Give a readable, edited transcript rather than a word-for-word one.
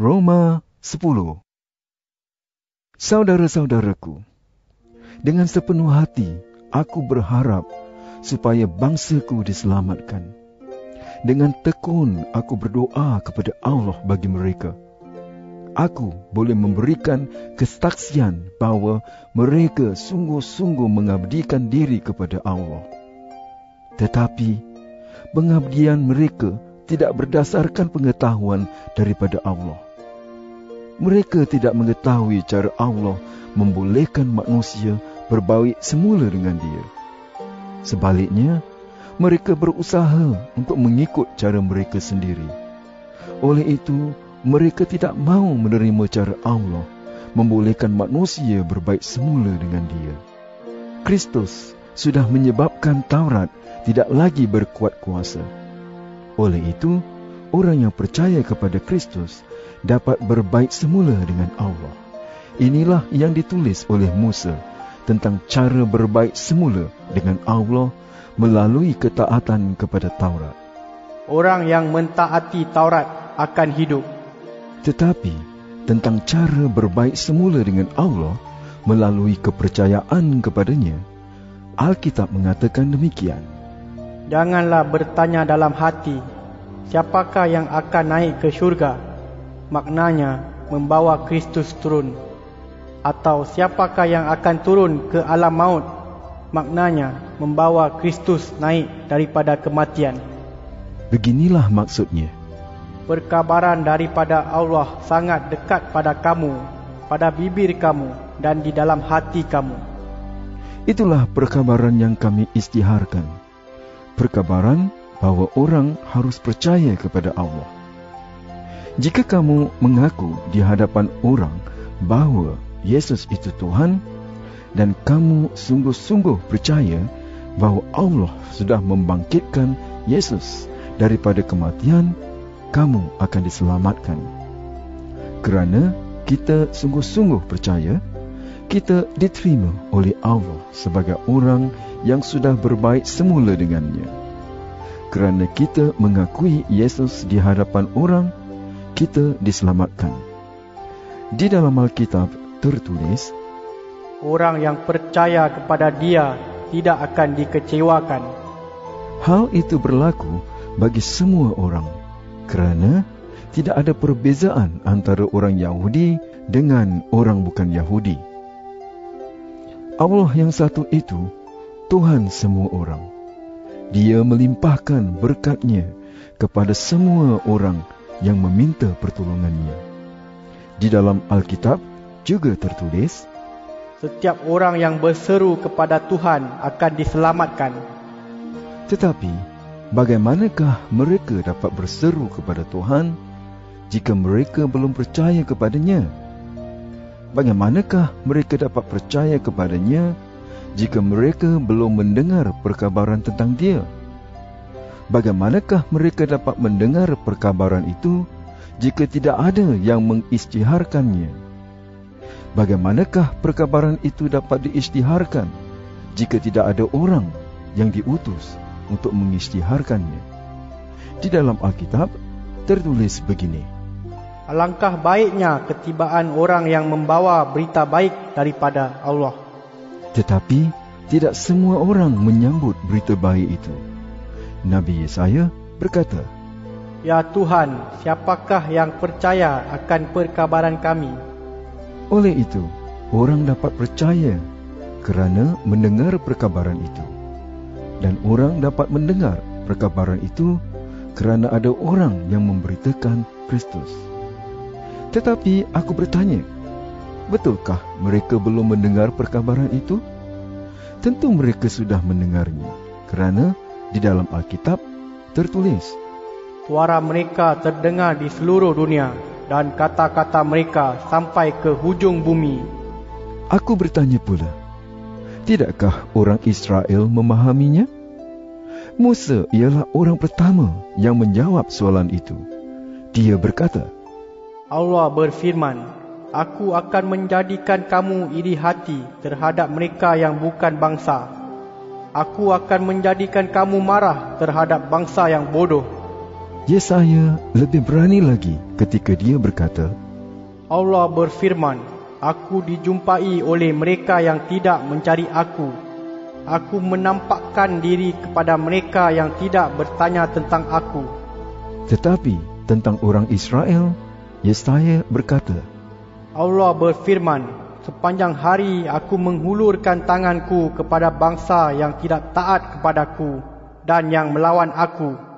Roma 10. Saudara-saudaraku, dengan sepenuh hati aku berharap supaya bangsaku diselamatkan. Dengan tekun aku berdoa kepada Allah bagi mereka. Aku boleh memberikan kesaksian bahawa mereka sungguh-sungguh mengabdikan diri kepada Allah. Tetapi pengabdian mereka tidak berdasarkan pengetahuan daripada Allah. Mereka tidak mengetahui cara Allah membolehkan manusia berbaik semula dengan Dia. Sebaliknya, mereka berusaha untuk mengikut cara mereka sendiri. Oleh itu, mereka tidak mahu menerima cara Allah membolehkan manusia berbaik semula dengan Dia. Kristus sudah menyebabkan Taurat tidak lagi berkuat kuasa. Oleh itu, orang yang percaya kepada Kristus dapat berbaik semula dengan Allah. Inilah yang ditulis oleh Musa tentang cara berbaik semula dengan Allah melalui ketaatan kepada Taurat. Orang yang mentaati Taurat akan hidup. Tetapi tentang cara berbaik semula dengan Allah melalui kepercayaan kepadanya, Alkitab mengatakan demikian. Janganlah bertanya dalam hati, siapakah yang akan naik ke syurga? Maknanya membawa Kristus turun. Atau siapakah yang akan turun ke alam maut? Maknanya membawa Kristus naik daripada kematian. Beginilah maksudnya. Perkabaran daripada Allah sangat dekat pada kamu, pada bibir kamu dan di dalam hati kamu. Itulah perkabaran yang kami isytiharkan. Perkabaran bahawa orang harus percaya kepada Allah. Jika kamu mengaku di hadapan orang bahawa Yesus itu Tuhan, dan kamu sungguh-sungguh percaya bahawa Allah sudah membangkitkan Yesus daripada kematian, kamu akan diselamatkan. Kerana kita sungguh-sungguh percaya, kita diterima oleh Allah sebagai orang yang sudah berbaik semula dengannya. Kerana kita mengakui Yesus di hadapan orang, kita diselamatkan. Di dalam Alkitab tertulis, orang yang percaya kepada Dia tidak akan dikecewakan. Hal itu berlaku bagi semua orang, kerana tidak ada perbezaan antara orang Yahudi dengan orang bukan Yahudi. Allah yang satu itu Tuhan semua orang. Dia melimpahkan berkat-Nya kepada semua orang yang meminta pertolongan-Nya. Di dalam Alkitab juga tertulis, setiap orang yang berseru kepada Tuhan akan diselamatkan. Tetapi, bagaimanakah mereka dapat berseru kepada Tuhan jika mereka belum percaya kepada-Nya? Bagaimanakah mereka dapat percaya kepada-Nya jika mereka belum mendengar perkabaran tentang Dia? Bagaimanakah mereka dapat mendengar perkabaran itu jika tidak ada yang mengisytiharkannya? Bagaimanakah perkabaran itu dapat diisytiharkan jika tidak ada orang yang diutus untuk mengisytiharkannya? Di dalam Alkitab tertulis begini, alangkah baiknya ketibaan orang yang membawa berita baik daripada Allah. Tetapi tidak semua orang menyambut berita baik itu. Nabi Yesaya berkata, Ya Tuhan, siapakah yang percaya akan perkabaran kami? Oleh itu, orang dapat percaya kerana mendengar perkabaran itu. Dan orang dapat mendengar perkabaran itu kerana ada orang yang memberitakan Kristus. Tetapi aku bertanya, betulkah mereka belum mendengar perkabaran itu? Tentu mereka sudah mendengarnya, kerana di dalam Alkitab tertulis, suara mereka terdengar di seluruh dunia dan kata-kata mereka sampai ke hujung bumi. Aku bertanya pula, tidakkah orang Israel memahaminya? Musa ialah orang pertama yang menjawab soalan itu. Dia berkata, Allah berfirman, Aku akan menjadikan kamu iri hati terhadap mereka yang bukan bangsa. Aku akan menjadikan kamu marah terhadap bangsa yang bodoh. Yesaya lebih berani lagi ketika dia berkata, Allah berfirman, aku dijumpai oleh mereka yang tidak mencari aku. Aku menampakkan diri kepada mereka yang tidak bertanya tentang aku. Tetapi tentang orang Israel, Yesaya berkata, Allah berfirman, sepanjang hari aku menghulurkan tanganku kepada bangsa yang tidak taat kepadaku dan yang melawan aku.